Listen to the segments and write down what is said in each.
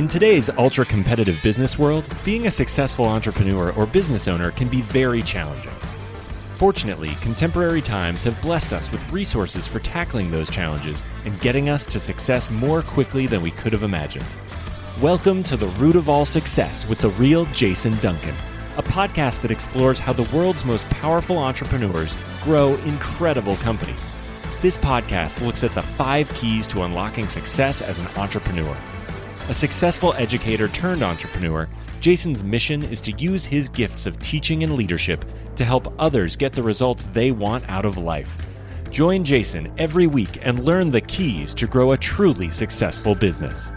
In today's ultra-competitive business world, being a successful entrepreneur or business owner can be very challenging. Fortunately, contemporary times have blessed us with resources for tackling those challenges and getting us to success more quickly than we could have imagined. Welcome to The Root of All Success with the real Jason Duncan, a podcast that explores how the world's most powerful entrepreneurs grow incredible companies. This podcast looks at the 5 keys to unlocking success as an entrepreneur. A successful educator turned entrepreneur, Jason's mission is to use his gifts of teaching and leadership to help others get the results they want out of life. Join Jason every week and learn the keys to grow a truly successful business.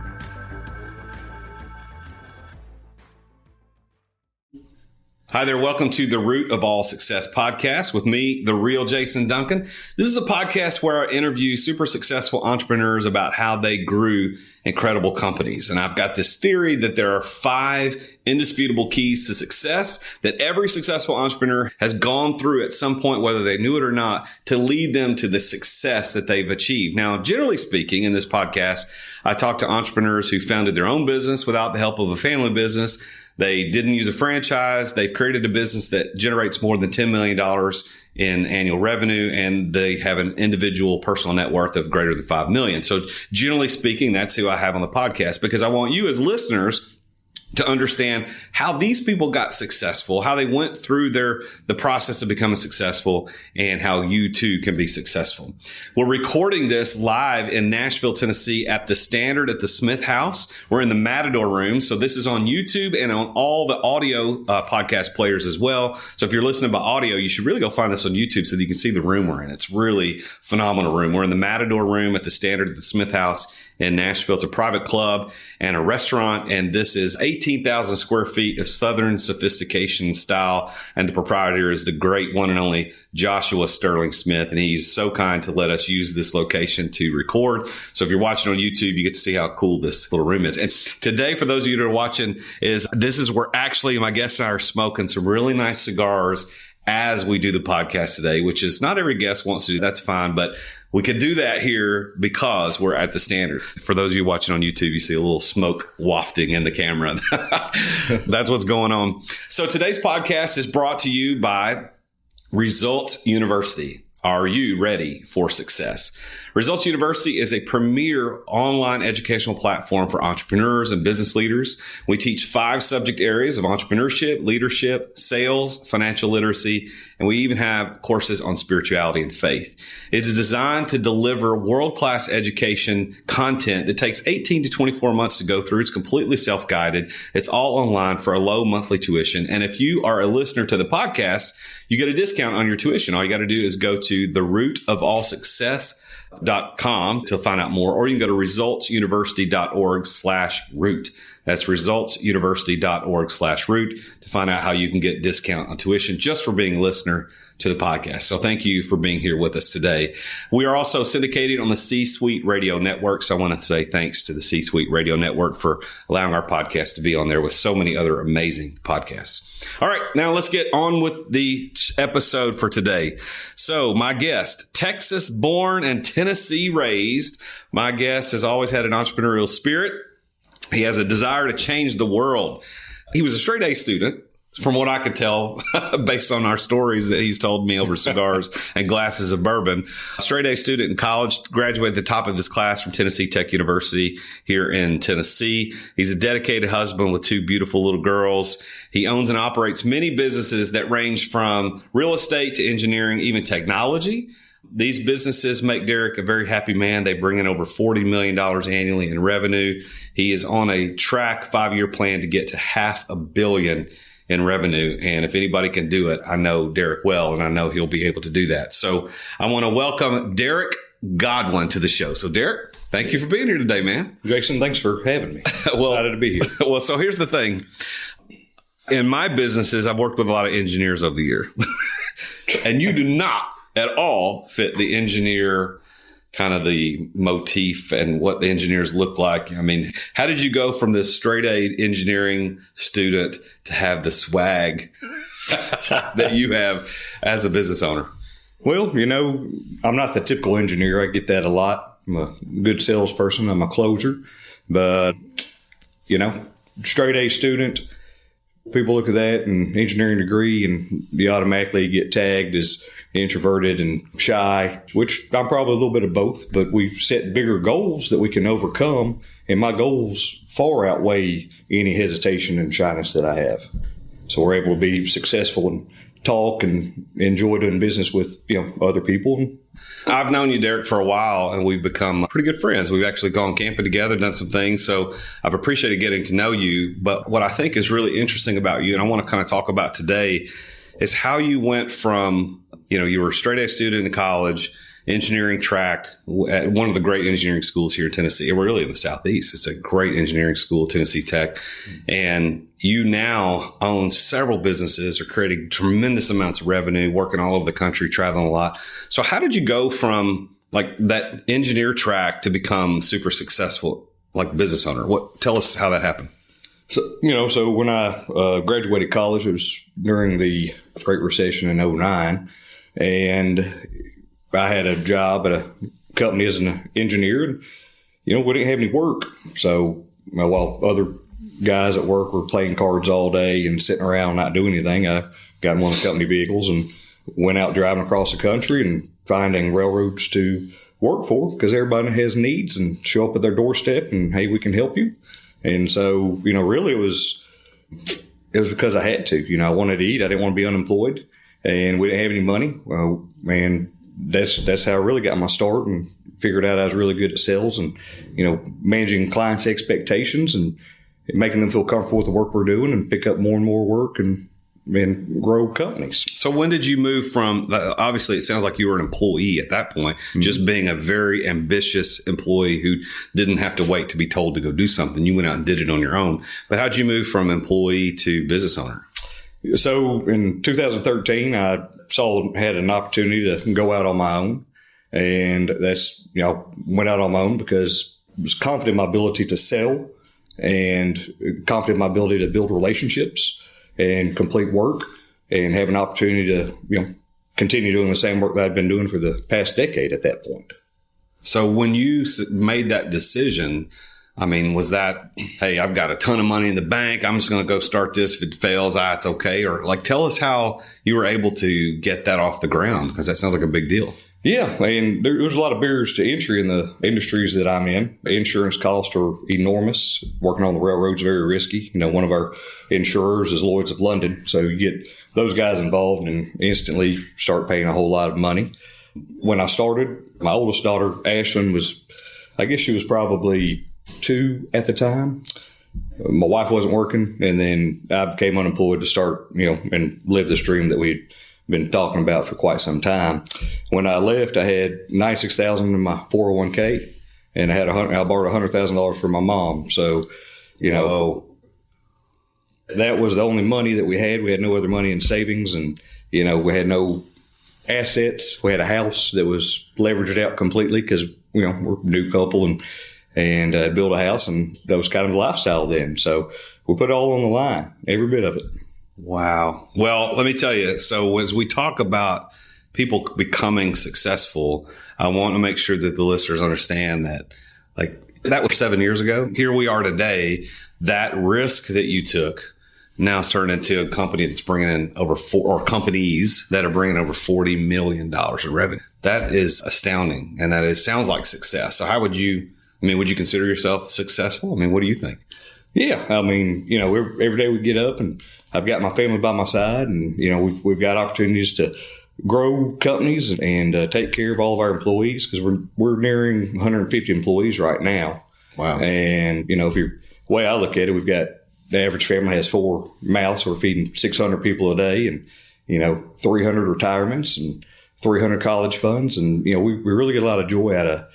Hi there. Welcome to the Root of All Success podcast with me, the real Jason Duncan. This is a podcast where I interview super successful entrepreneurs about how they grew incredible companies. And I've got this theory that there are 5 indisputable keys to success that every successful entrepreneur has gone through at some point, whether they knew it or not, to lead them to the success that they've achieved. Now, generally speaking, in this podcast, I talk to entrepreneurs who founded their own business without the help of a family business. They didn't use a franchise. They've created a business that generates more than $10 million in annual revenue, and they have an individual personal net worth of greater than $5 million. So generally speaking, that's who I have on the podcast, because I want you as listeners to understand how these people got successful, how they went through the process of becoming successful, and how you too can be successful. We're recording this live in Nashville, Tennessee at the Standard at the Smith House. We're in the Matador room. So this is on YouTube and on all the audio podcast players as well. So if you're listening by audio, you should really go find this on YouTube so that you can see the room we're in. It's really phenomenal room. We're in the Matador room at the Standard at the Smith House in Nashville. It's a private club and a restaurant, and this is 18,000 square feet of Southern sophistication style. And the proprietor is the great one and only Joshua Sterling Smith, and he's so kind to let us use this location to record. So if you're watching on YouTube, you get to see how cool this little room is. And today, for those of you that are watching, this is where actually my guests and I are smoking some really nice cigars as we do the podcast today, which is not every guest wants to do. That's fine, but we could do that here because we're at the Standard. For those of you watching on YouTube, you see a little smoke wafting in the camera. That's what's going on. So today's podcast is brought to you by Results University. Are you ready for success? Results University is a premier online educational platform for entrepreneurs and business leaders. We teach 5 subject areas of entrepreneurship, leadership, sales, financial literacy, and we even have courses on spirituality and faith. It is designed to deliver world-class education content that takes 18 to 24 months to go through. It's completely self-guided. It's all online for a low monthly tuition. And if you are a listener to the podcast, you get a discount on your tuition. All you got to do is go to therootofallsuccess.com to find out more, or you can go to resultsuniversity.org/root. That's resultsuniversity.org/root to find out how you can get discount on tuition just for being a listener to the podcast. So thank you for being here with us today. We are also syndicated on the C-Suite Radio Network. So I want to say thanks to the C-Suite Radio Network for allowing our podcast to be on there with so many other amazing podcasts. All right, now let's get on with the episode for today. So my guest, Texas born and Tennessee raised. My guest has always had an entrepreneurial spirit. He has a desire to change the world. He was a straight A student, from what I could tell, based on our stories that he's told me over cigars and glasses of bourbon. A straight A student in college, graduated at the top of his class from Tennessee Tech University here in Tennessee. He's a dedicated husband with 2 beautiful little girls. He owns and operates many businesses that range from real estate to engineering, even technology. These businesses make Derek a very happy man. They bring in over $40 million annually in revenue. He is on a track 5-year plan to get to $500 million in revenue. And if anybody can do it, I know Derek well, and I know he'll be able to do that. So I want to welcome Derek Godwin to the show. So Derek, thank you for being here today, man. Jason, thanks for having me. Excited to be here. Well, so here's the thing. In my businesses, I've worked with a lot of engineers over the year. And you do not at all fit the engineer kind of the motif and what the engineers look like. I mean, how did you go from this straight A engineering student to have the swag that you have as a business owner? Well, you know, I'm not the typical engineer. I get that a lot. I'm a good salesperson. I'm a closer. But straight A student. People look at that and engineering degree, and you automatically get tagged as introverted and shy, which I'm probably a little bit of both, but we've set bigger goals that we can overcome. And my goals far outweigh any hesitation and shyness that I have. So we're able to be successful and talk and enjoy doing business with, other people. I've known you, Derek, for a while, and we've become pretty good friends. We've actually gone camping together, done some things. So I've appreciated getting to know you. But what I think is really interesting about you, and I want to kind of talk about today, is how you went from, you were a straight A student in college, engineering track at one of the great engineering schools here in Tennessee. We're really in the Southeast. It's a great engineering school, Tennessee Tech. And you now own several businesses, are creating tremendous amounts of revenue, working all over the country, traveling a lot. So how did you go from like that engineer track to become super successful, like business owner? Tell us how that happened. So when I graduated college, it was during the Great Recession in 2009. And I had a job at a company as an engineer, and, we didn't have any work. So while other guys at work were playing cards all day and sitting around not doing anything, I got in one of the company vehicles and went out driving across the country and finding railroads to work for, because everybody has needs and show up at their doorstep and, hey, we can help you. And so, really it was because I had to. I wanted to eat. I didn't want to be unemployed, and we didn't have any money. And that's how I really got my start and figured out I was really good at sales and, managing clients' expectations and making them feel comfortable with the work we're doing and pick up more and more work and grow companies. So when did you move from, obviously it sounds like you were an employee at that point, just being a very ambitious employee who didn't have to wait to be told to go do something. You went out and did it on your own. But how'd you move from employee to business owner? So in 2013, I had an opportunity to go out on my own. And that's, went out on my own because I was confident in my ability to sell and confident in my ability to build relationships and complete work and have an opportunity to, continue doing the same work that I'd been doing for the past decade at that point. So when you made that decision, was that, hey, I've got a ton of money in the bank, I'm just going to go start this. If it fails, it's okay? Or tell us how you were able to get that off the ground, because that sounds like a big deal. Yeah, and there's a lot of barriers to entry in the industries that I'm in. Insurance costs are enormous. Working on the railroads is very risky. One of our insurers is Lloyd's of London. So you get those guys involved and instantly start paying a whole lot of money. When I started, my oldest daughter, Ashlyn, she was probably 2 at the time. My wife wasn't working, and then I became unemployed to start, and live this dream that we'd been talking about for quite some time. When I left, I had $96,000 in my 401k, and I borrowed $100,000 from my mom. So, that was the only money that we had. We had no other money in savings, and we had no assets. We had a house that was leveraged out completely because we're a new couple and built a house, and that was kind of the lifestyle then. So we put it all on the line, every bit of it. Wow. Well, let me tell you. So as we talk about people becoming successful, I want to make sure that the listeners understand that, that was 7 years ago. Here we are today. That risk that you took now is turned into a company that's bringing in companies that are bringing over $40 million in revenue. That is astounding. And sounds like success. So how would you consider yourself successful? What do you think? Yeah. Every day we get up and I've got my family by my side, and, we've got opportunities to grow companies and take care of all of our employees, because we're nearing 150 employees right now. Wow. And, the way I look at it, we've got the average family has 4 mouths. We're feeding 600 people a day, and, 300 retirements and 300 college funds. And, we really get a lot of joy out of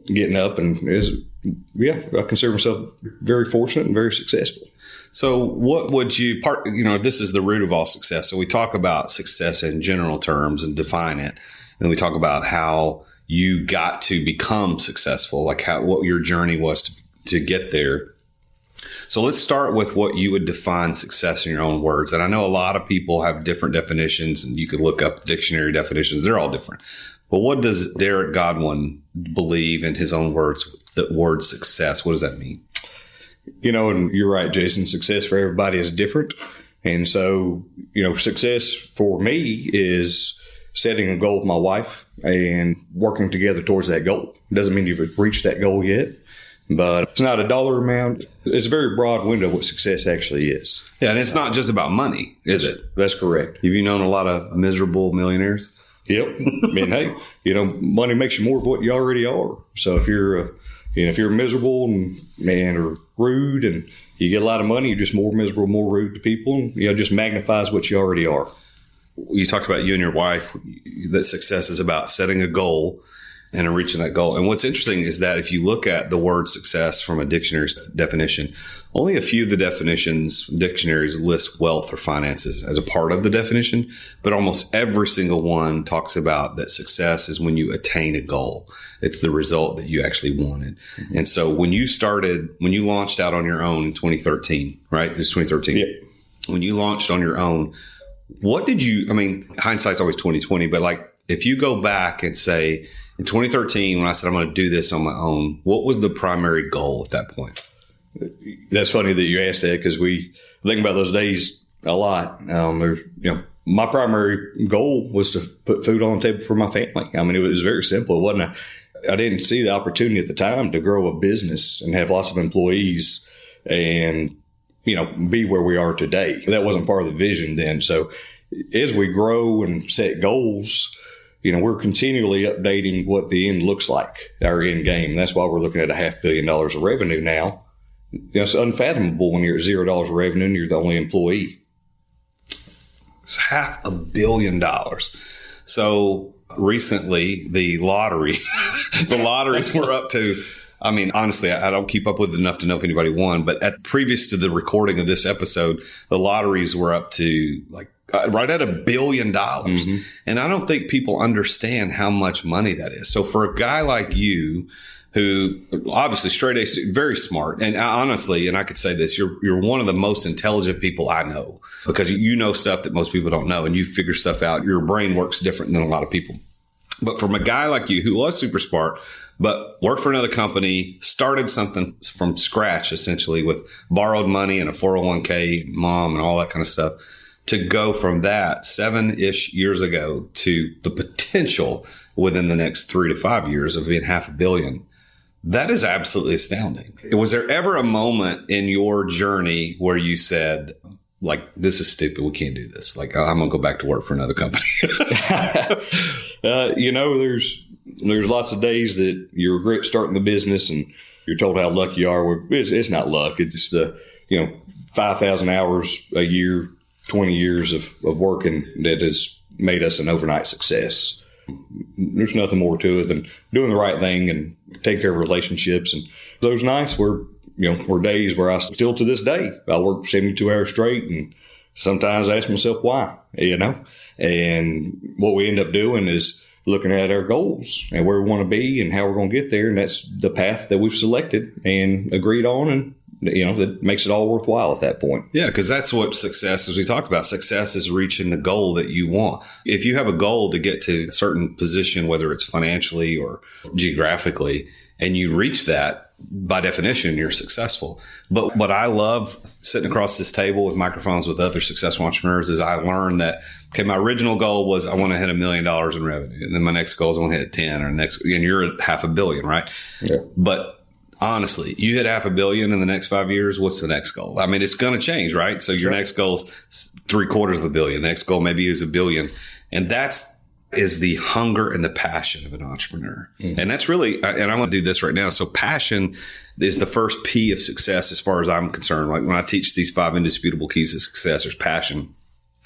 getting up, and I consider myself very fortunate and very successful. So what would you this is the root of all success. So we talk about success in general terms and define it. And we talk about how you got to become successful, what your journey was to get there. So let's start with what you would define success in your own words. And I know a lot of people have different definitions, and you could look up the dictionary definitions. They're all different. But what does Derek Godwin believe in his own words, the word success? What does that mean? And you're right, Jason, success for everybody is different. And so, success for me is setting a goal with my wife and working together towards that goal. It doesn't mean you've reached that goal yet, but it's not a dollar amount. It's a very broad window of what success actually is. Yeah, and it's not just about money, is it? That's correct. Have you known a lot of miserable millionaires? Yep. I mean, hey, money makes you more of what you already are. So if you're miserable and or rude and you get a lot of money, you're just more miserable, more rude to people, and just magnifies what you already are. You talked about you and your wife, that success is about setting a goal and reaching that goal. And what's interesting is that if you look at the word success from a dictionary definition, only a few of the dictionaries list wealth or finances as a part of the definition, but almost every single one talks about that success is when you attain a goal. It's the result that you actually wanted. Mm-hmm. And so when you launched out on your own in 2013, right? It was 2013. Yeah. When you launched on your own, hindsight's always 20/20, but if you go back and say in 2013, when I said I'm going to do this on my own, what was the primary goal at that point? That's funny that you asked that, because we think about those days a lot. My primary goal was to put food on the table for my family. It was very simple. I didn't see the opportunity at the time to grow a business and have lots of employees and be where we are today. That wasn't part of the vision then. So as we grow and set goals, we're continually updating what the end looks like, our end game. That's why we're looking at $500 million of revenue now. It's unfathomable when you're at $0 of revenue and you're the only employee. It's $500 million. So recently, the lotteries were up to, honestly, I don't keep up with it enough to know if anybody won, but previous to the recording of this episode, the lotteries were up to right at $1 billion. Mm-hmm. And I don't think people understand how much money that is. So for a guy like you, who obviously straight A, very smart, and honestly, and I could say this, you're one of the most intelligent people I know, because you know stuff that most people don't know, and you figure stuff out. Your brain works different than a lot of people. But from a guy like you who was super smart, but worked for another company, started something from scratch, essentially, with borrowed money and a 401k, mom, and all that kind of stuff, to go from that 7-ish years ago to the potential within the next 3 to 5 years of being $500 million. That is absolutely astounding. Was there ever a moment in your journey where you said, this is stupid, we can't do this? I'm going to go back to work for another company. There's lots of days that you regret starting the business and you're told how lucky you are. It's not luck. It's the, 5,000 hours a year, 20 years of working that has made us an overnight success. There's nothing more to it than doing the right thing and taking care of relationships. And those nights were days where I still to this day, I work 72 hours straight, and sometimes I ask myself why, and what we end up doing is looking at our goals and where we want to be and how we're going to get there. And that's the path that we've selected and agreed on. And that makes it all worthwhile at that point. Yeah, because that's what success is. We talked about success is reaching the goal that you want. If you have a goal to get to a certain position, whether it's financially or geographically, and you reach that, by definition, you're successful. But what I love sitting across this table with microphones with other successful entrepreneurs is I learned that, my original goal was I want to hit $1 million in revenue. And then my next goal is I want to hit 10 and you're at $500 million, right? Yeah. But honestly, you hit $500 million in the next 5 years, what's the next goal? It's going to change, right? So your next goal is $750 million. The next goal maybe is $1 billion. And is the hunger and the passion of an entrepreneur. Mm-hmm. And that's really, and I'm going to do this right now. So passion is the first P of success as far as I'm concerned. When I teach these 5 indisputable keys of success, there's passion,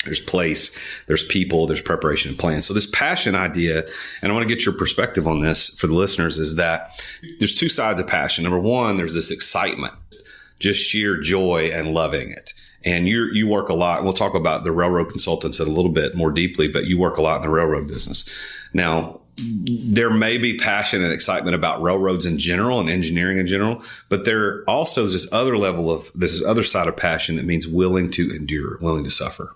there's place, there's people, there's preparation and plan. So this passion idea, and I want to get your perspective on this for the listeners, is that there's 2 sides of passion. Number one, there's this excitement, just sheer joy and loving it. And you work a lot. We'll talk about the railroad consultants a little bit more deeply, but you work a lot in the railroad business. Now, there may be passion and excitement about railroads in general and engineering in general, but there also is this other side of passion that means willing to endure, willing to suffer.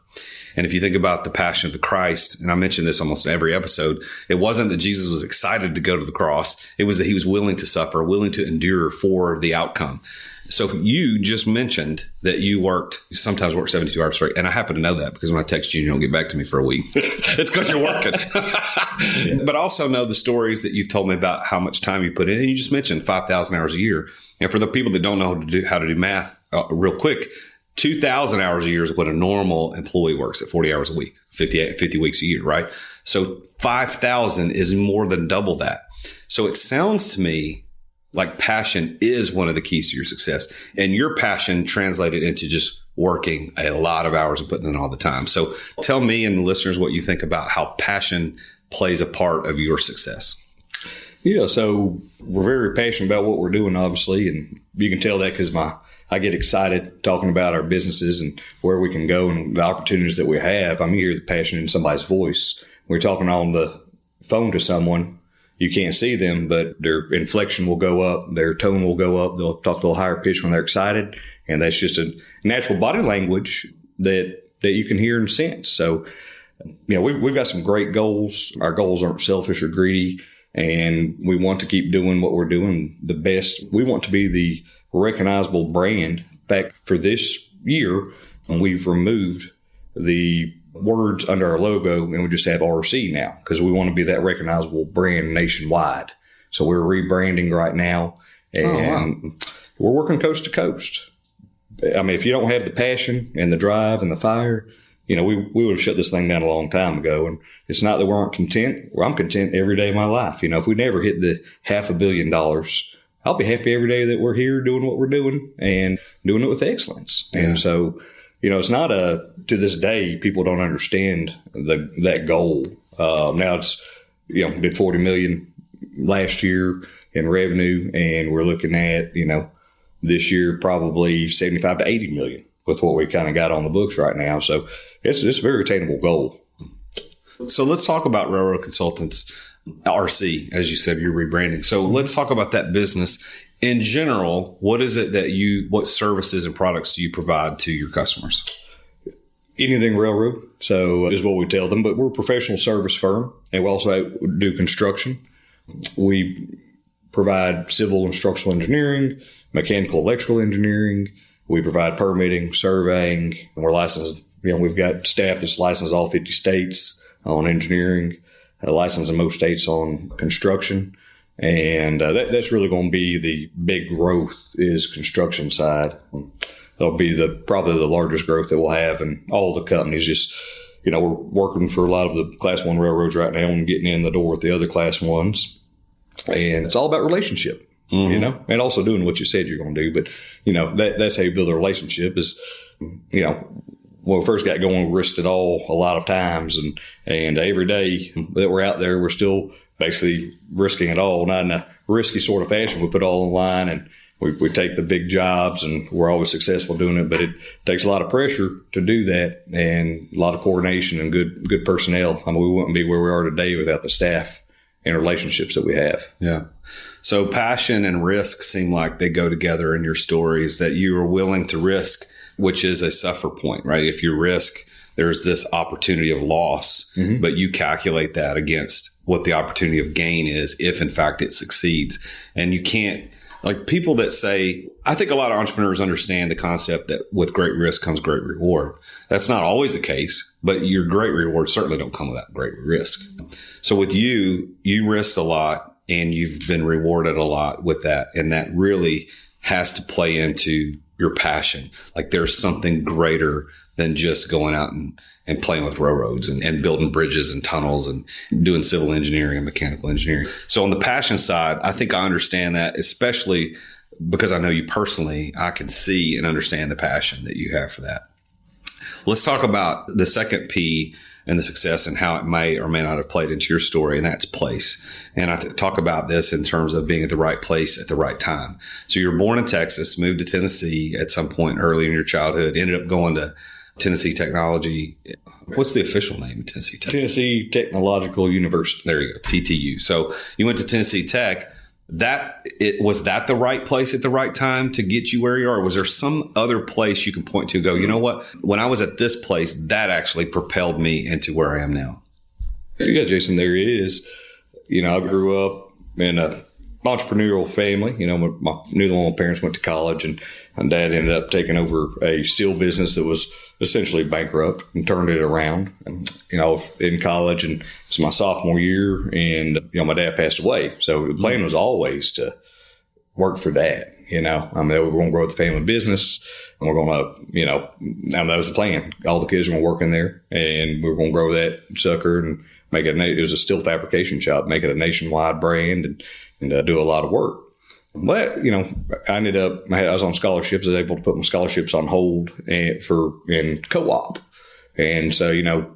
And if you think about the passion of the Christ, and I mention this almost in every episode, it wasn't that Jesus was excited to go to the cross. It was that he was willing to suffer, willing to endure for the outcome. So you just mentioned that you sometimes work 72 hours straight. And I happen to know that because when I text you don't get back to me for a week. It's because you're working. Yeah. But I also know the stories that you've told me about how much time you put in. And you just mentioned 5,000 hours a year. And for the people that don't know how to do math real quick, 2,000 hours a year is what a normal employee works at 40 hours a week, 50 weeks a year, right? So 5,000 is more than double that. So it sounds to me like passion is one of the keys to your success, and your passion translated into just working a lot of hours and putting in all the time. So tell me and the listeners what you think about how passion plays a part of your success. Yeah, so we're very passionate about what we're doing, obviously, and you can tell that because I get excited talking about our businesses and where we can go and the opportunities that we have. I'm hearing the passion in somebody's voice. We're talking on the phone to someone. You can't see them, but their inflection will go up. Their tone will go up. They'll talk a little higher pitch when they're excited. And that's just a natural body language that you can hear and sense. So, we've got some great goals. Our goals aren't selfish or greedy, and we want to keep doing what we're doing the best. We want to be the recognizable brand. In fact, for this year, we've removed the words under our logo and we just have RC now because we want to be that recognizable brand nationwide. So we're rebranding right now, and we're working coast to coast. I mean, if you don't have the passion and the drive and the fire, we would have shut this thing down a long time ago. And it's not that we aren't content. I'm content every day of my life. If we never hit the $500 million, I'll be happy every day that we're here doing what we're doing and doing it with excellence. Yeah. And so, it's not to this day, people don't understand that goal. Now it's, did 40 million last year in revenue, and we're looking at, this year, probably 75 to 80 million with what we kind of got on the books right now. So it's a very attainable goal. So let's talk about Railroad Consultants, RC, as you said, you're rebranding. So let's talk about that business. In general, what is it what services and products do you provide to your customers? Anything railroad. So is what we tell them, but we're a professional service firm, and we also do construction. We provide civil and structural engineering, mechanical, electrical engineering. We provide permitting, surveying, and we're licensed. We've got staff that's licensed all 50 states on engineering, licensed in most states on construction. And that's really going to be the big growth is construction side. That'll be probably the largest growth that we'll have in all the companies. Just, we're working for a lot of the Class 1 railroads right now and getting in the door with the other Class 1s. And it's all about relationship, and also doing what you said you're going to do. But, that's how you build a relationship is, when we first got going, we risked it all a lot of times. And every day that we're out there, we're still basically risking it all, not in a risky sort of fashion. We put it all on the line, and we take the big jobs, and we're always successful doing it. But it takes a lot of pressure to do that, and a lot of coordination and good personnel. I mean, we wouldn't be where we are today without the staff and relationships that we have. Yeah. So passion and risk seem like they go together in your stories, that you are willing to risk, which is a suffer point, right? If you risk, there's this opportunity of loss, but you calculate that against what the opportunity of gain is if, in fact, it succeeds. And you can't, like people that say, I think a lot of entrepreneurs understand the concept that with great risk comes great reward. That's not always the case, but your great rewards certainly don't come without great risk. So with you risked a lot and you've been rewarded a lot with that. And that really has to play into your passion. Like there's something greater than just going out and playing with railroads and building bridges and tunnels and doing civil engineering and mechanical engineering. So on the passion side, I think I understand that, especially because I know you personally. I can see and understand the passion that you have for that. Let's talk about the second P and the success and how it may or may not have played into your story, and that's place. And I talk about this in terms of being at the right place at the right time. So you were born in Texas, moved to Tennessee at some point early in your childhood, ended up going to Tennessee Technology. What's the official name of Tennessee Tech? Tennessee Technological University. There you go, TTU. So you went to Tennessee Tech. Was that the right place at the right time to get you where you are? Or was there some other place you can point to and go, you know what? When I was at this place, that actually propelled me into where I am now. Yeah, Jason, there it is. I grew up in a entrepreneurial family. My parents went to college, and And Dad ended up taking over a steel business that was essentially bankrupt and turned it around. And, in college, and it's my sophomore year, and, my dad passed away. So the plan was always to work for Dad. We're going to grow the family business, and we're going to, that was the plan. All the kids were going to work in there, and we were going to grow that sucker and make it. It was a steel fabrication shop, make it a nationwide brand, and do a lot of work. But, I ended up, I was on scholarships. I was able to put my scholarships on hold in co-op. And so,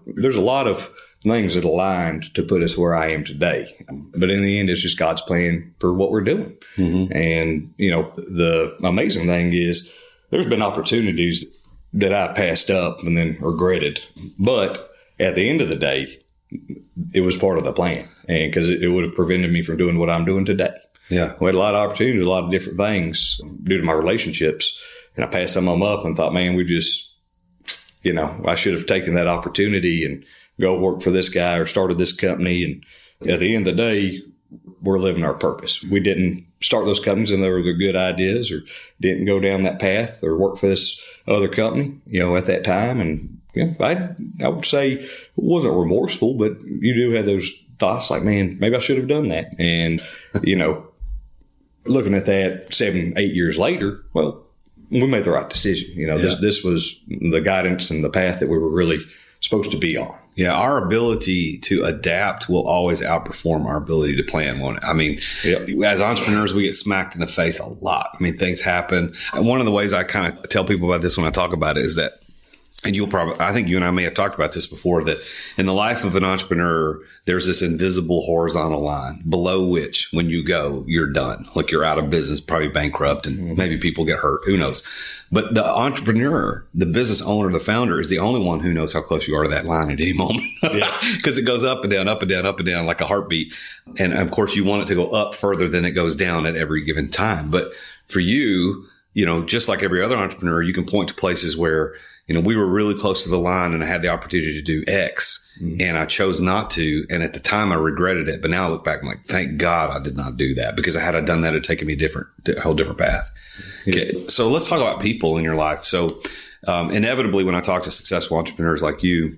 there's a lot of things that aligned to put us where I am today. But in the end, it's just God's plan for what we're doing. Mm-hmm. And, the amazing thing is there's been opportunities that I passed up and then regretted. But at the end of the day, it was part of the plan, and because it would have prevented me from doing what I'm doing today. Yeah. We had a lot of opportunities, a lot of different things due to my relationships. And I passed some of them up and thought, man, I should have taken that opportunity and go work for this guy or started this company. And at the end of the day, we're living our purpose. We didn't start those companies and they were good ideas, or didn't go down that path or work for this other company, at that time. And I would say it wasn't remorseful, but you do have those thoughts like, man, maybe I should have done that. And, looking at that 7-8 years later, well, we made the right decision. This was the guidance and the path that we were really supposed to be on. Yeah, our ability to adapt will always outperform our ability to plan, won't it? I mean, yep. As entrepreneurs, we get smacked in the face a lot. I mean, things happen. And one of the ways I kind of tell people about this when I talk about it is that, and I think you and I may have talked about this before, that in the life of an entrepreneur, there's this invisible horizontal line below which when you go, you're done. Like you're out of business, probably bankrupt, and maybe people get hurt. Who knows? But the entrepreneur, the business owner, the founder is the only one who knows how close you are to that line at any moment. Because it goes up and down, up and down, up and down like a heartbeat. And of course, you want it to go up further than it goes down at every given time. But for you, just like every other entrepreneur, you can point to places where we were really close to the line and I had the opportunity to do X and I chose not to. And at the time I regretted it. But now I look back, I'm like, thank God I did not do that, because had I done that, it'd taken me a whole different path. Okay. So let's talk about people in your life. So inevitably, when I talk to successful entrepreneurs like you,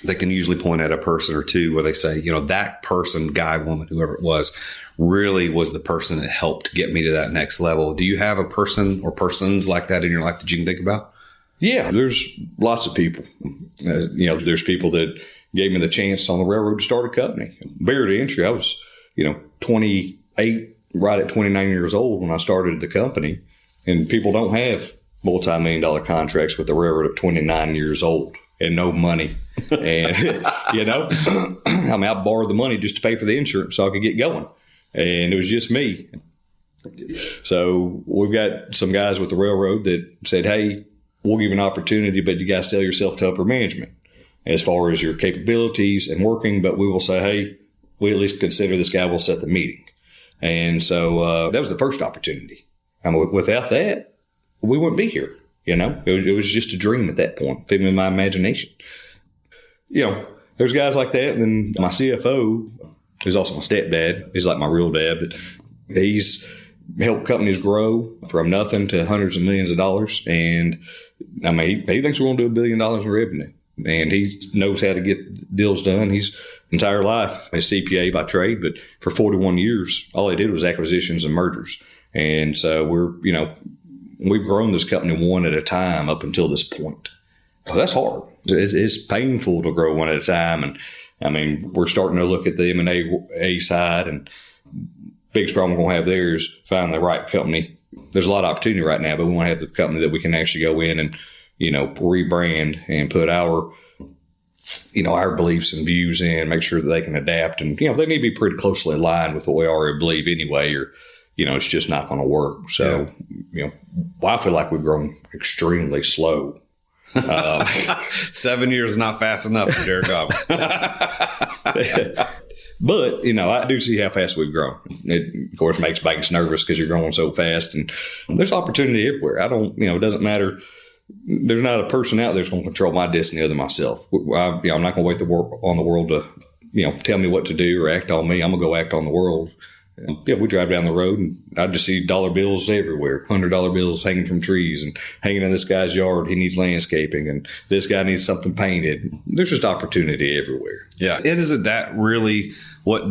they can usually point at a person or two where they say, that person, guy, woman, whoever it was, really was the person that helped get me to that next level. Do you have a person or persons like that in your life that you can think about? Yeah, there's lots of people. There's people that gave me the chance on the railroad to start a company. Barrier to entry, I was, 28, right at 29 years old when I started the company. And people don't have multi-million-dollar contracts with the railroad at 29 years old and no money. And, I borrowed the money just to pay for the insurance so I could get going. And it was just me. So we've got some guys with the railroad that said, hey, we'll give you an opportunity, but you got to sell yourself to upper management as far as your capabilities and working. But we will say, hey, we at least consider this guy will set the meeting. And so that was the first opportunity. Without that, we wouldn't be here. It was just a dream at that point, fitting in my imagination. There's guys like that. And then my CFO is also my stepdad. He's like my real dad, but he's helped companies grow from nothing to hundreds of millions of dollars. And he thinks we're going to do $1 billion in revenue, and he knows how to get deals done. He's entire life a CPA by trade, but for 41 years, all he did was acquisitions and mergers. And so we've grown this company one at a time up until this point. So that's hard. It's painful to grow one at a time. And we're starting to look at the M&A side, and biggest problem we're going to have there is finding the right company. There's a lot of opportunity right now, but we want to have the company that we can actually go in and, rebrand and put our beliefs and views in, make sure that they can adapt. And, they need to be pretty closely aligned with what we already believe anyway, or, it's just not going to work. So, I feel like we've grown extremely slow. 7 years is not fast enough for Derek Godwin. But, I do see how fast we've grown. It, of course, makes banks nervous because you're growing so fast. And there's opportunity everywhere. It doesn't matter. There's not a person out there that's going to control my destiny other than myself. I'm not going to wait on the world to, tell me what to do or act on me. I'm going to go act on the world We drive down the road and I just see dollar bills everywhere, $100 bills hanging from trees and hanging in this guy's yard. He needs landscaping and this guy needs something painted. There's just opportunity everywhere. Yeah. Isn't that really what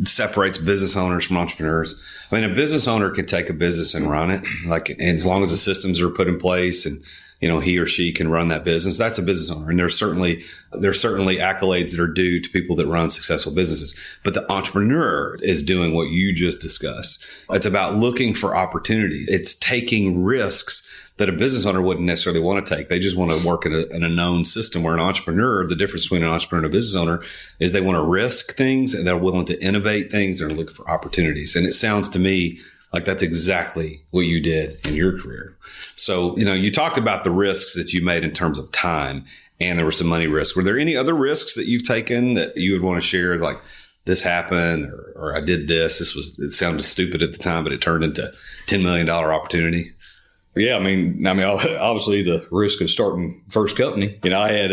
separates business owners from entrepreneurs? I mean, a business owner can take a business and run it, and as long as the systems are put in place and, he or she can run that business, that's a business owner. And there's certainly accolades that are due to people that run successful businesses. But the entrepreneur is doing what you just discussed. It's about looking for opportunities. It's taking risks that a business owner wouldn't necessarily want to take. They just want to work in a known system. Where an entrepreneur, the difference between an entrepreneur and a business owner is they want to risk things and they're willing to innovate things. They're looking for opportunities. And it sounds to me like that's exactly what you did in your career. So, you talked about the risks that you made in terms of time, and there were some money risks. Were there any other risks that you've taken that you would want to share? Like, this happened, or I did this. It sounded stupid at the time, but it turned into $10 million opportunity. Yeah. I mean, obviously the risk of starting first company, I had,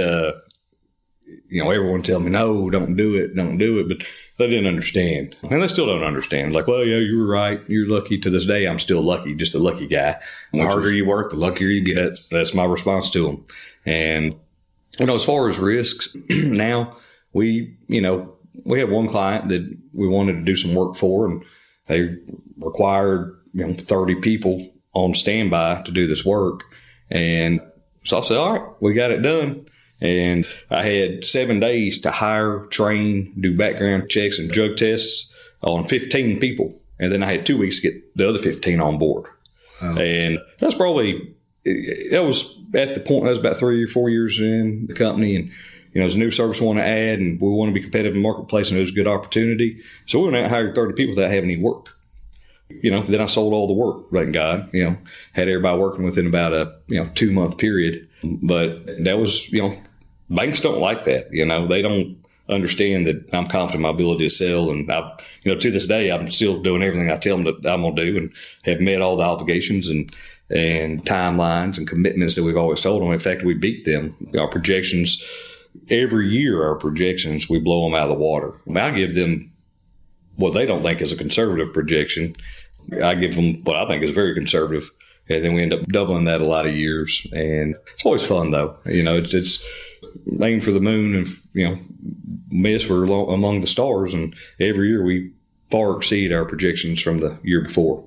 everyone tell me, no, don't do it. But they didn't understand. And they still don't understand. Like, well, yeah, you were right. You're lucky. To this day, I'm still lucky, just a lucky guy. The harder you work, the luckier you get. That's my response to them. And, as far as risks, now we have one client that we wanted to do some work for, and they required, 30 people on standby to do this work. And so I said, all right, we got it done. And I had 7 days to hire, train, do background checks and drug tests on 15 people. And then I had 2 weeks to get the other 15 on board. Wow. And that was at the point, that was about 3 or 4 years in the company. And, there's a new service we want to add, and we want to be competitive in the marketplace, and there's a good opportunity. So we went out and hired 30 people without having any work. Then I sold all the work, thank God, had everybody working within about a, 2-month period. But that was, banks don't like that. They don't understand that I'm confident in my ability to sell. And to this day, I'm still doing everything I tell them that I'm going to do, and have met all the obligations and timelines and commitments that we've always told them. In fact, we beat them. Our projections, every year, we blow them out of the water. I give them what they don't think is a conservative projection. I give them what I think is very conservative. And then we end up doubling that a lot of years. And it's always fun, though. It's aim for the moon and, miss, we're among the stars. And every year we far exceed our projections from the year before.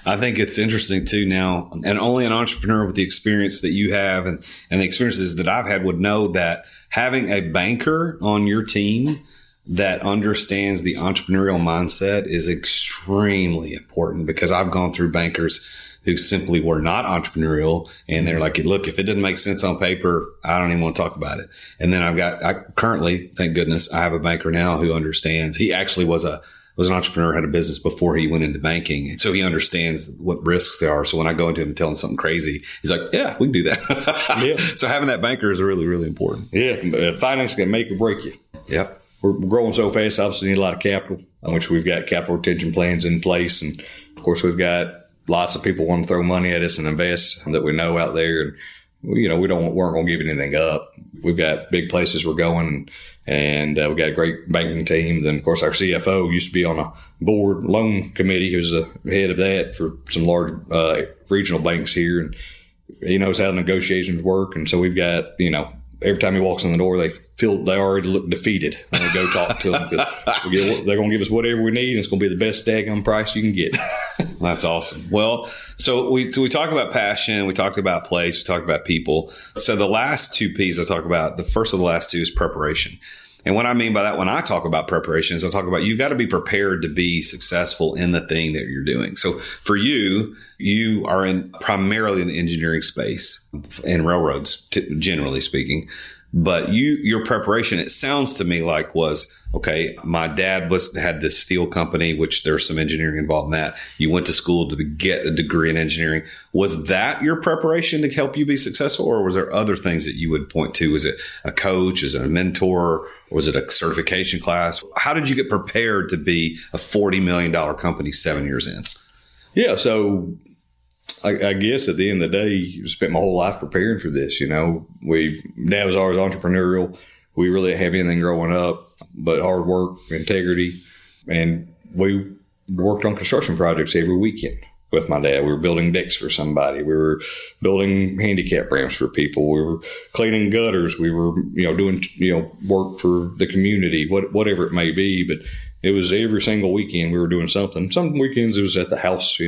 I think it's interesting, too, now, and only an entrepreneur with the experience that you have and the experiences that I've had would know that having a banker on your team that understands the entrepreneurial mindset is extremely important, because I've gone through bankers who simply were not entrepreneurial, and they're like, look, if it doesn't make sense on paper, I don't even want to talk about it. And then I currently, thank goodness, I have a banker now who understands. He actually was an entrepreneur, had a business before he went into banking. And so he understands what risks there are. So when I go into him and tell him something crazy, he's like, yeah, we can do that. Yeah. So having that banker is really, really important. Yeah. Finance can make or break you. Yep. We're growing so fast, obviously need a lot of capital, which we've got capital retention plans in place. And of course, we've got lots of people want to throw money at us and invest that we know out there. And, we weren't going to give anything up. We've got big places we're going, and we've got a great banking team. Then, of course, our CFO used to be on a board loan committee. He was the head of that for some large regional banks here. And he knows how the negotiations work. And so we've got, every time he walks in the door, they already look defeated when we go talk to them. They're going to give us whatever we need, and it's going to be the best daggone price you can get. That's awesome. Well, so we talked about passion, we talked about place, we talked about people. So the last two P's I talk about, the first of the last two is preparation. And what I mean by that, when I talk about preparation, is I talk about you've got to be prepared to be successful in the thing that you're doing. So for you are primarily in the engineering space and railroads, generally speaking. But your preparation, it sounds to me like was, okay, my dad had this steel company, which there's some engineering involved in that. You went to school to get a degree in engineering. Was that your preparation to help you be successful? Or was there other things that you would point to? Was it a coach? Is it a mentor? Or was it a certification class? How did you get prepared to be a $40 million company 7 years in? Yeah, so I guess at the end of the day, I spent my whole life preparing for this. Dad was always entrepreneurial. We really didn't have anything growing up but hard work, integrity. And we worked on construction projects every weekend with my dad. We were building decks for somebody. We were building handicap ramps for people. We were cleaning gutters. We were, doing, work for the community, whatever it may be. But it was every single weekend we were doing something. Some weekends it was at the house,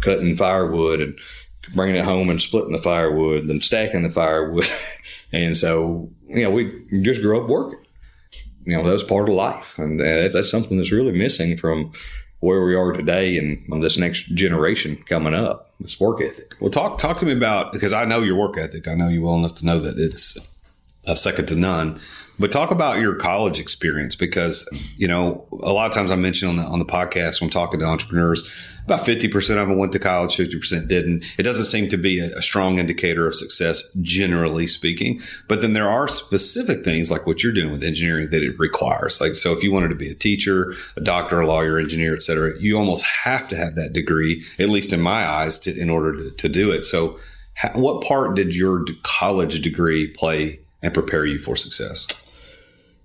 cutting firewood and bringing it home and splitting the firewood, then stacking the firewood. And so, we just grew up working. That was part of life. And that's something that's really missing from where we are today and this next generation coming up, this work ethic. Well, talk to me about, because I know your work ethic. I know you well enough to know that it's second to none. But talk about your college experience, because, a lot of times I mention on the podcast when talking to entrepreneurs, about 50% of them went to college, 50% didn't. It doesn't seem to be a strong indicator of success, generally speaking. But then there are specific things like what you're doing with engineering that it requires. Like, so if you wanted to be a teacher, a doctor, a lawyer, engineer, et cetera, you almost have to have that degree, at least in my eyes, in order to do it. So what part did your college degree play and prepare you for success?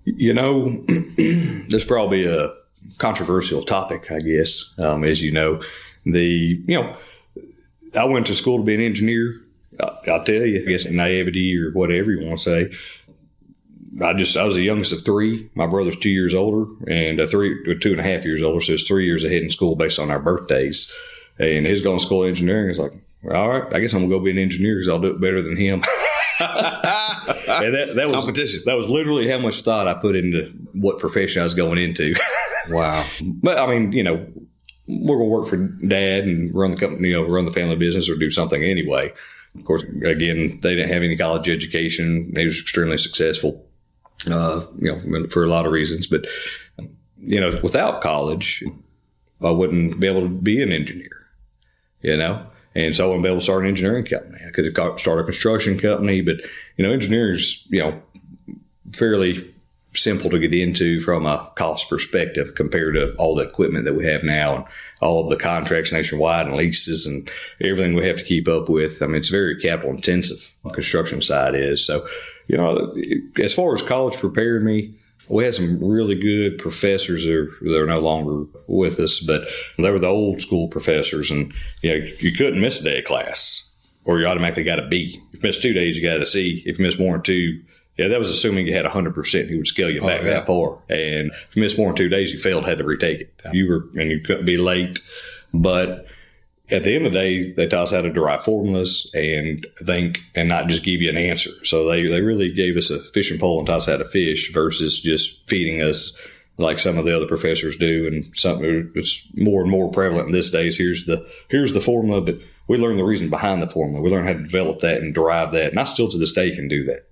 There's probably a controversial topic, I guess. As you know, I went to school to be an engineer. I'll tell you, I guess naivety or whatever you want to say. I was the youngest of three. My brother's 2 years older and 2.5 years older. So it's 3 years ahead in school based on our birthdays. And he's going to school of engineering. It's like, all right, I guess I'm going to go be an engineer because I'll do it better than him. And that was competition. That was literally how much thought I put into what profession I was going into. Wow. But I mean, we're going to work for dad and run the company, run the family business or do something anyway. Of course, again, they didn't have any college education. They was extremely successful, for a lot of reasons. But, without college, I wouldn't be able to be an engineer, And so I wouldn't be able to start an engineering company. I could have started a construction company, but, engineering is, fairly simple to get into from a cost perspective compared to all the equipment that we have now and all of the contracts nationwide and leases and everything we have to keep up with. I mean, it's very capital intensive. The construction side is. So, as far as college prepared me, we had some really good professors that are no longer with us, but they were the old school professors. And, you couldn't miss a day of class or you automatically got a B. If you missed 2 days, you got a C. If you missed more than two, that was assuming you had 100%. He would scale you back that far. And if you missed more than 2 days, you failed, had to retake it. You couldn't be late. But at the end of the day, they taught us how to derive formulas and think and not just give you an answer. So they really gave us a fishing pole and taught us how to fish versus just feeding us like some of the other professors do. And something that's more and more prevalent in this days. Here's the formula, but we learn the reason behind the formula. We learn how to develop that and derive that. And I still to this day can do that,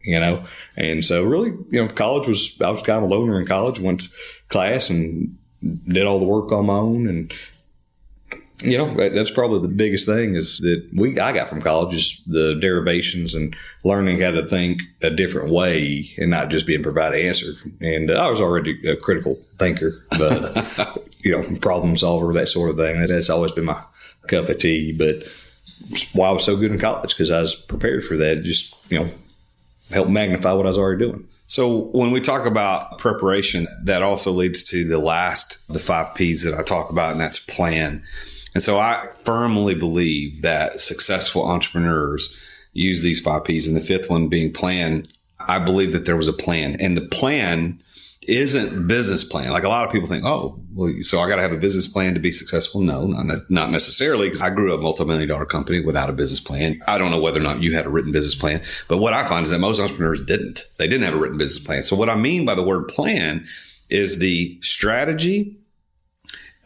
And so really, I was kind of a loner in college, went to class and did all the work on my own. And, that's probably the biggest thing is that I got from college is the derivations and learning how to think a different way and not just being provided an answer. And I was already a critical thinker, but, problem solver, that sort of thing. That's always been my cup of tea. But why I was so good in college, because I was prepared for that, just, help magnify what I was already doing. So when we talk about preparation, that also leads to the 5 P's that I talk about, and that's plan. And so I firmly believe that successful entrepreneurs use these 5 P's, and the 5th one being plan. I believe that there was a plan, and the plan isn't business plan. Like a lot of people think, so I got to have a business plan to be successful. No, not necessarily, because I grew up a multi-million-dollar company without a business plan. I don't know whether or not you had a written business plan, but what I find is that most entrepreneurs didn't. They didn't have a written business plan. So what I mean by the word plan is the strategy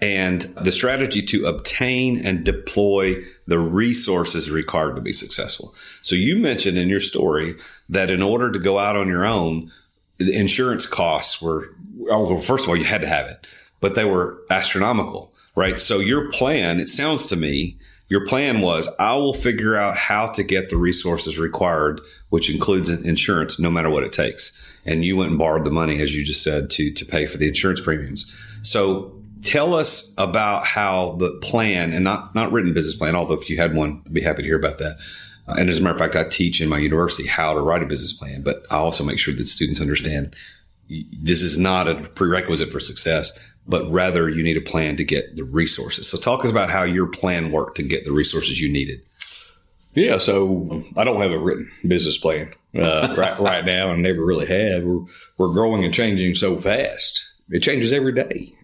and the strategy to obtain and deploy the resources required to be successful. So you mentioned in your story that in order to go out on your own, the insurance costs were, first of all, you had to have it, but they were astronomical, right? So your plan, it sounds to me, your plan was, I will figure out how to get the resources required, which includes insurance, no matter what it takes. And you went and borrowed the money, as you just said, to pay for the insurance premiums. So tell us about how the plan, and not written business plan, although if you had one, I'd be happy to hear about that. And as a matter of fact, I teach in my university how to write a business plan, but I also make sure that students understand this is not a prerequisite for success, but rather you need a plan to get the resources. So talk us about how your plan worked to get the resources you needed. Yeah, so I don't have a written business plan right now, and never really have. We're growing and changing so fast. It changes every day.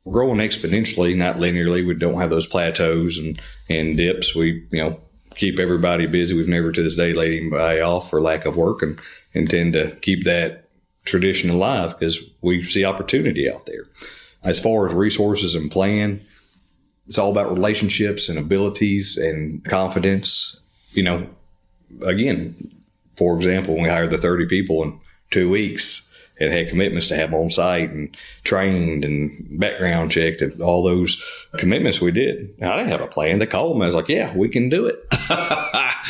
We're growing exponentially, not linearly. We don't have those plateaus and dips. We, keep everybody busy. We've never to this day laid anybody off for lack of work, and intend to keep that tradition alive because we see opportunity out there. As far as resources and plan, it's all about relationships and abilities and confidence. Again, for example, when we hired the 30 people in 2 weeks and had commitments to have them on site and trained and background checked and all those commitments we did. I didn't have a plan. They called me. I was like, yeah, we can do it.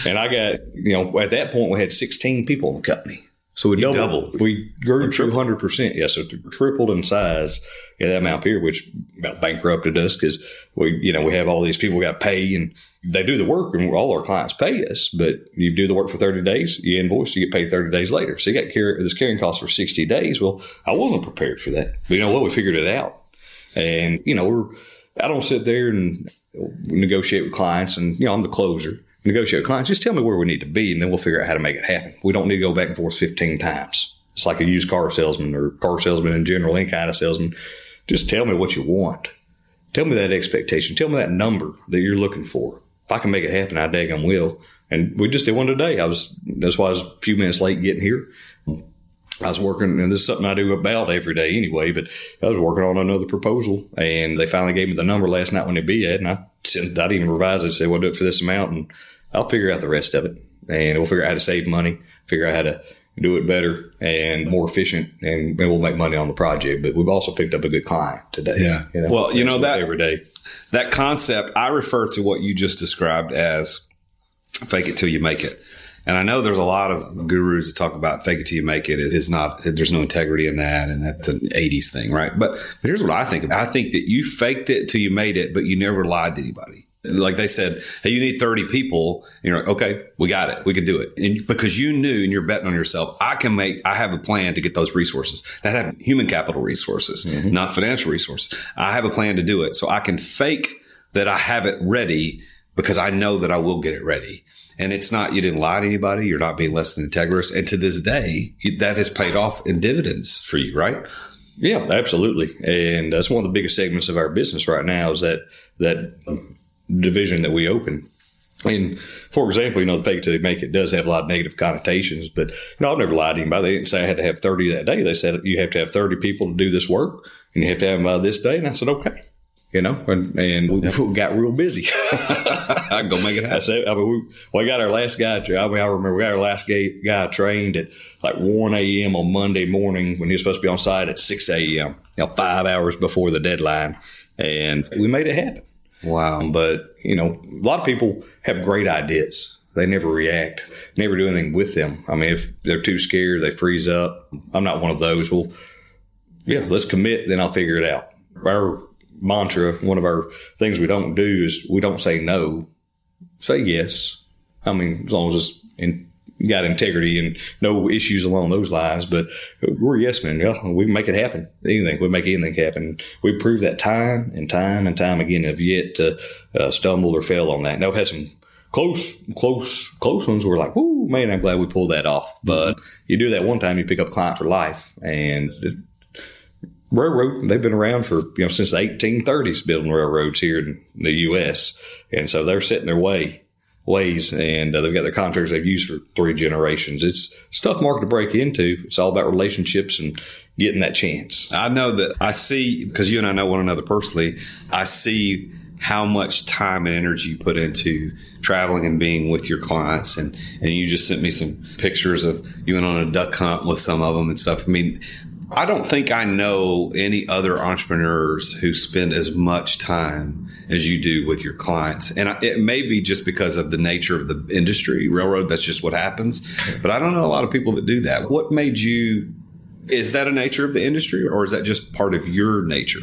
And I got, at that point we had 16 people in the company. So we doubled. We grew 200%. Yeah, so tripled in size in that amount period, which about bankrupted us because we have all these people we got to pay, and they do the work, and all our clients pay us. But you do the work for 30 days, you invoice, you get paid 30 days later. So you got this carrying cost for 60 days. Well, I wasn't prepared for that. But you know what? We figured it out. And I don't sit there and negotiate with clients, and I'm the closer. Negotiate with clients, just tell me where we need to be, and then we'll figure out how to make it happen. We don't need to go back and forth 15 times. It's like a used car salesman or car salesman in general, any kind of salesman. Just tell me what you want. Tell me that expectation. Tell me that number that you're looking for. If I can make it happen, I daggum will. And we just did one today. That's why I was a few minutes late getting here. I was working, and this is something I do about every day anyway, but I was working on another proposal, and they finally gave me the number last night when they be at, and I didn't even revise it and say, well, do it for this amount, and I'll figure out the rest of it. And we'll figure out how to save money, figure out how to do it better and more efficient, and we'll make money on the project. But we've also picked up a good client today. Yeah. Well, that every day. That concept, I refer to what you just described as fake it till you make it. And I know there's a lot of gurus that talk about fake it till you make it. It is not, there's no integrity in that. And that's an 80s thing, right? But here's what I think. I think that you faked it till you made it, but you never lied to anybody. Like they said, hey, you need 30 people. And you're like, okay, we got it. We can do it. And because you knew, and you're betting on yourself, I have a plan to get those resources that have human capital resources, not financial resources. I have a plan to do it. So I can fake that I have it ready because I know that I will get it ready. And it's not, you didn't lie to anybody. You're not being less than integrous. And to this day, that has paid off in dividends for you, right? Yeah, absolutely. And that's one of the biggest segments of our business right now is that division that we open. And for example, the fake till you make it does have a lot of negative connotations, but I've never lied to anybody. They didn't say I had to have 30 that day. They said you have to have 30 people to do this work, and you have to have them by this day. And I said, okay. And we got real busy. I go make it happen. We got our last guy. I remember we got our last guy trained at like 1 a.m. on Monday morning when he was supposed to be on site at 6 a.m. 5 hours before the deadline, and we made it happen. Wow. But a lot of people have great ideas. They never react, never do anything with them. I mean, if they're too scared, they freeze up. I'm not one of those. Well, yeah, let's commit, then I'll figure it out. Our mantra, one of our things we don't do is we don't say no, say yes. I mean, as long as it's got integrity and no issues along those lines, but we're yes men. Yeah, we can make it happen. We make anything happen. We prove that time and time and time again. Have yet to stumble or fail on that. Now, we've had some close ones. We're like, whoo, man, I'm glad we pulled that off. But you do that one time, you pick up a client for life. And railroad, they've been around for, since the 1830s building railroads here in the U.S. And so they're setting their ways, and they've got their contractors they've used for 3 generations. It's a tough market to break into. It's all about relationships and getting that chance. I know that I see, because you and I know one another personally, I see how much time and energy you put into traveling and being with your clients. And you just sent me some pictures of you went on a duck hunt with some of them and stuff. I mean, I don't think I know any other entrepreneurs who spend as much time as you do with your clients. And it may be just because of the nature of the industry, railroad, that's just what happens. But I don't know a lot of people that do that. What made you, is that a nature of the industry, or is that just part of your nature?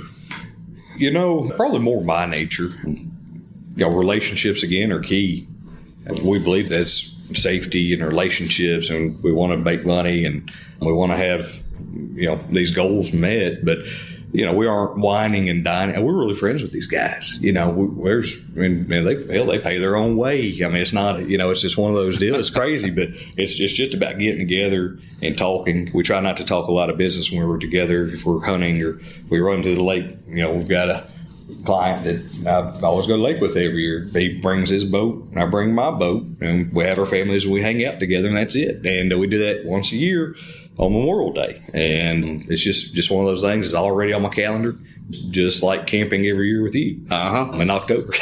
Probably more my nature. Relationships, again, are key. We believe that's safety in relationships, and we want to make money, and we want to have these goals met. But we aren't whining and dining. And we're really friends with these guys. They pay their own way. I mean, it's not, it's just one of those deals. It's crazy, but it's just about getting together and talking. We try not to talk a lot of business when we're together. If we're hunting or if we run to the lake, we've got a client that I always go to the lake with every year. He brings his boat and I bring my boat, and we have our families and we hang out together, and that's it. And we do that once a year on Memorial Day. And it's just one of those things. It's already on my calendar, just like camping every year with you in October.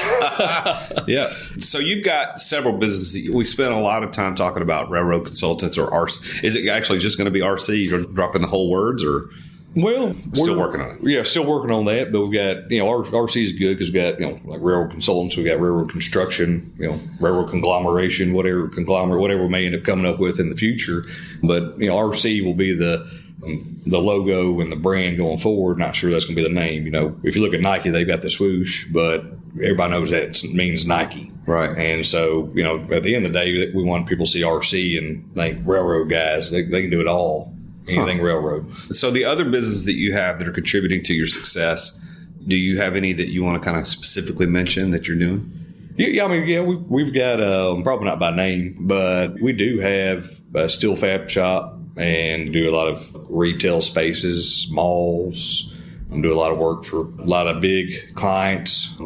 Yeah. So you've got several businesses. We spent a lot of time talking about railroad consultants or RC. Is it actually just going to be RC? You're dropping the whole words, or? Well, still working on it. Yeah, still working on that. But we've got, RC is good because we've got, like railroad consultants. We've got railroad construction, railroad conglomeration, whatever we may end up coming up with in the future. But, RC will be the logo and the brand going forward. Not sure that's going to be the name. If you look at Nike, they've got the swoosh, but everybody knows that means Nike. Right. And so, at the end of the day, we want people to see RC and think railroad guys. They can do it all. Anything railroad. So the other businesses that you have that are contributing to your success, do you have any that you want to kind of specifically mention that you're doing? Yeah, we've got, probably not by name, but we do have a steel fab shop and do a lot of retail spaces, malls, and do a lot of work for a lot of big clients.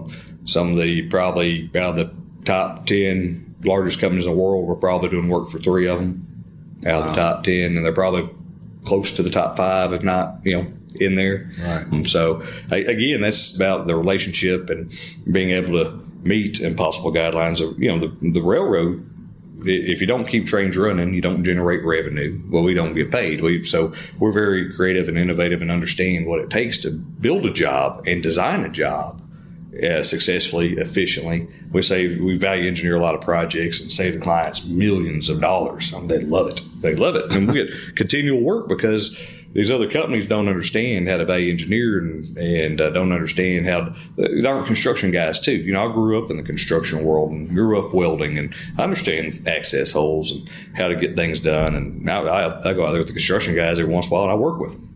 Some of probably out of the top 10 largest companies in the world, we're probably doing work for 3 of them out of the top 10, and they're probably close to the top 5, if not, in there. Right. And so, again, that's about the relationship and being able to meet impossible guidelines of, the railroad. If you don't keep trains running, you don't generate revenue. Well, we don't get paid. So we're very creative and innovative and understand what it takes to build a job and design a job successfully, efficiently. We value engineer a lot of projects and save the clients millions of dollars. They love it. And we get continual work because these other companies don't understand how to value engineer and don't understand how there aren't construction guys too. I grew up in the construction world and grew up welding, and I understand access holes and how to get things done. And now I go out there with the construction guys every once in a while and I work with them.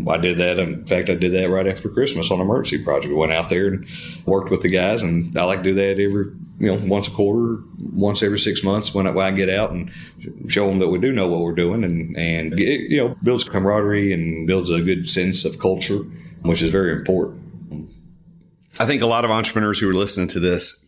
I did that. In fact, I did that right after Christmas on an emergency project. We went out there and worked with the guys, and I like to do that every, once a quarter, once every 6 months when I get out and show them that we do know what we're doing, and it, builds camaraderie and builds a good sense of culture, which is very important. I think a lot of entrepreneurs who are listening to this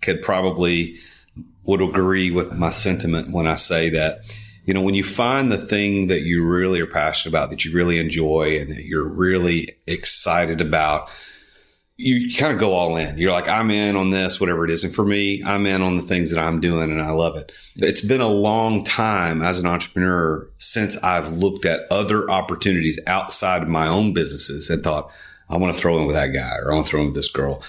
would agree with my sentiment when I say that. When you find the thing that you really are passionate about, that you really enjoy and that you're really excited about, you kind of go all in. You're like, I'm in on this, whatever it is. And for me, I'm in on the things that I'm doing and I love it. It's been a long time as an entrepreneur since I've looked at other opportunities outside of my own businesses and thought, I want to throw in with that guy or I want to throw in with this girl.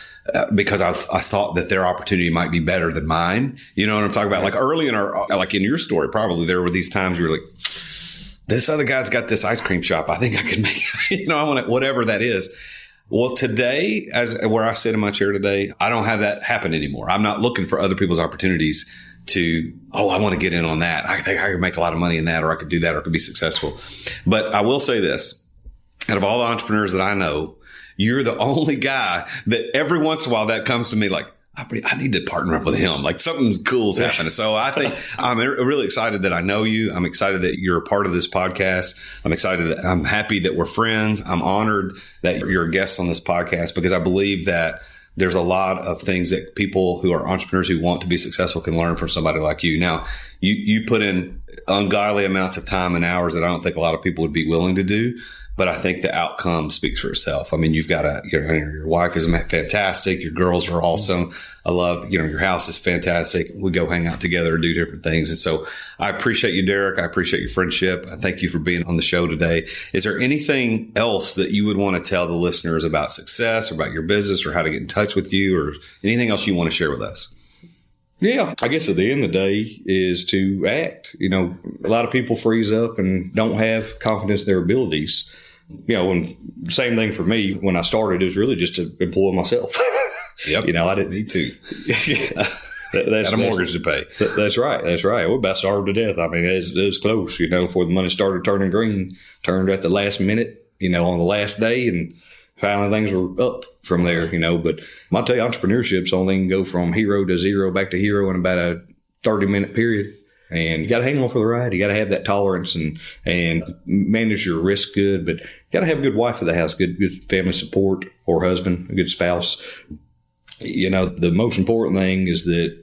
Because I thought that their opportunity might be better than mine. You know what I'm talking about? Like early in in your story, probably there were these times you were like, this other guy's got this ice cream shop. I think I could make, I want it, whatever that is. Well, today, where I sit in my chair today, I don't have that happen anymore. I'm not looking for other people's opportunities I want to get in on that. I think I could make a lot of money in that, or I could do that, or I could be successful. But I will say this, out of all the entrepreneurs that I know, you're the only guy that every once in a while that comes to me like, I need to partner up with him. Like something cool's happening. So I think I'm really excited that I know you. I'm excited that you're a part of this podcast. I'm happy that we're friends. I'm honored that you're a guest on this podcast because I believe that there's a lot of things that people who are entrepreneurs who want to be successful can learn from somebody like you. Now, you put in ungodly amounts of time and hours that I don't think a lot of people would be willing to do. But I think the outcome speaks for itself. I mean, you've got your wife is fantastic. Your girls are awesome. I love, your house is fantastic. We go hang out together and do different things. And so I appreciate you, Derek. I appreciate your friendship. I thank you for being on the show today. Is there anything else that you would want to tell the listeners about success or about your business or how to get in touch with you or anything else you want to share with us? Yeah, I guess at the end of the day is to act. A lot of people freeze up and don't have confidence in their abilities. And same thing for me when I started, it was really just to employ myself. Yep. I didn't. Me too. That's got a mortgage to pay. That's right. We're about starved to death. I mean, it was close, before the money started turning green, turned at the last minute, on the last day. And finally things were up from there, But I'll tell you, entrepreneurship's only can go from hero to zero back to hero in about a 30-minute period. And you got to hang on for the ride. You got to have that tolerance and manage your risk good. But you got to have a good wife at the house, good family support, or husband, a good spouse. The most important thing is that,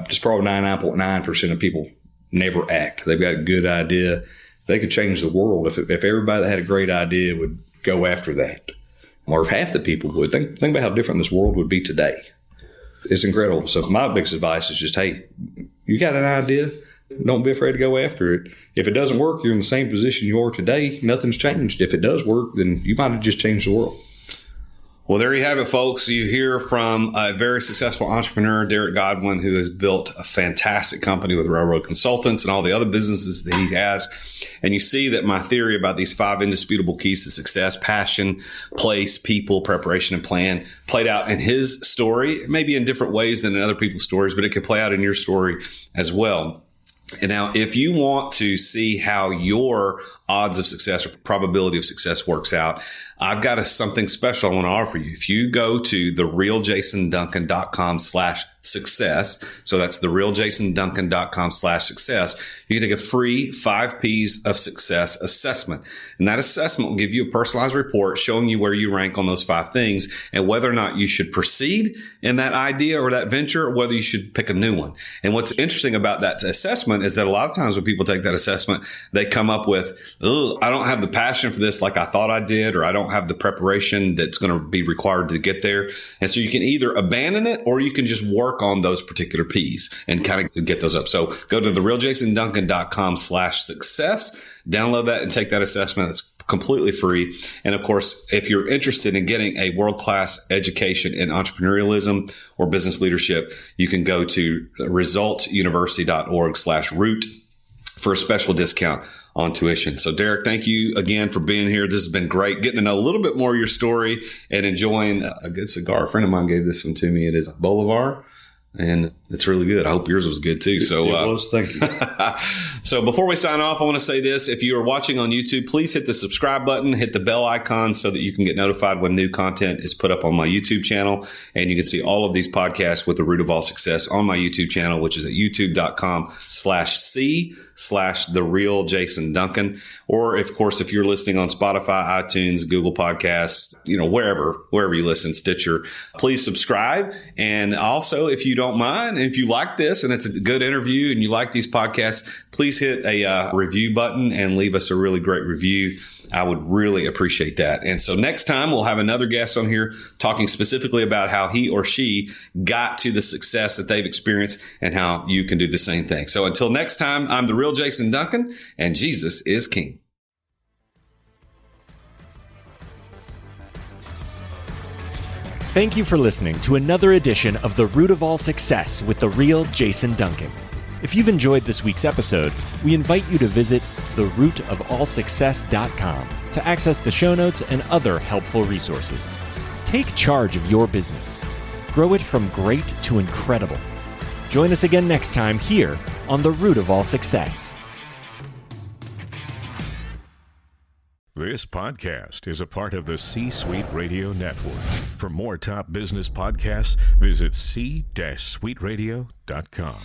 just probably 99.9% of people never act. They've got a good idea. They could change the world if everybody that had a great idea would go after that. Or if half the people would. Think about how different this world would be today. It's incredible. So my biggest advice is just, hey, you got an idea, don't be afraid to go after it. If it doesn't work, you're in the same position you are today. Nothing's changed. If it does work, then you might have just changed the world. Well, there you have it, folks. You hear from a very successful entrepreneur, Derek Godwin, who has built a fantastic company with Railroad Consultants and all the other businesses that he has. And you see that my theory about these 5 indisputable keys to success, passion, place, people, preparation, and plan, played out in his story, maybe in different ways than in other people's stories, but it can play out in your story as well. And now, if you want to see how your odds of success or probability of success works out, I've got something special I want to offer you. If you go to therealjasonduncan.com/success, so that's therealjasonduncan.com/success, you can take a free 5 P's of success assessment. And that assessment will give you a personalized report showing you where you rank on those 5 things and whether or not you should proceed in that idea or that venture, or whether you should pick a new one. And what's interesting about that assessment is that a lot of times when people take that assessment, they come up with, I don't have the passion for this like I thought I did, or I don't have the preparation that's going to be required to get there. And so you can either abandon it or you can just work on those particular P's and kind of get those up. So go to therealjasonduncan.com/success, download that and take that assessment. It's completely free. And of course, if you're interested in getting a world-class education in entrepreneurialism or business leadership, you can go to resultuniversity.org/root for a special discount on tuition. So Derek, thank you again for being here. This has been great, getting to know a little bit more of your story and enjoying a good cigar. A friend of mine gave this one to me. It is Bolivar, and it's really good. I hope yours was good too. So it was. Thank you. So before we sign off, I want to say this. If you are watching on YouTube, please hit the subscribe button, hit the bell icon so that you can get notified when new content is put up on my YouTube channel. And you can see all of these podcasts with the Root of All Success on my YouTube channel, which is at youtube.com/C/TheRealJasonDuncan. Or of course, if you're listening on Spotify, iTunes, Google Podcasts, wherever you listen, Stitcher, please subscribe. And also, if you don't mind, if you like this and it's a good interview and you like these podcasts, please hit a review button and leave us a really great review. I would really appreciate that. And so next time we'll have another guest on here talking specifically about how he or she got to the success that they've experienced and how you can do the same thing. So until next time, I'm the real Jason Duncan, and Jesus is King. Thank you for listening to another edition of The Root of All Success with the real Jason Duncan. If you've enjoyed this week's episode, we invite you to visit therootofallsuccess.com to access the show notes and other helpful resources. Take charge of your business. Grow it from great to incredible. Join us again next time here on The Root of All Success. This podcast is a part of the C-Suite Radio Network. For more top business podcasts, visit c-suiteradio.com.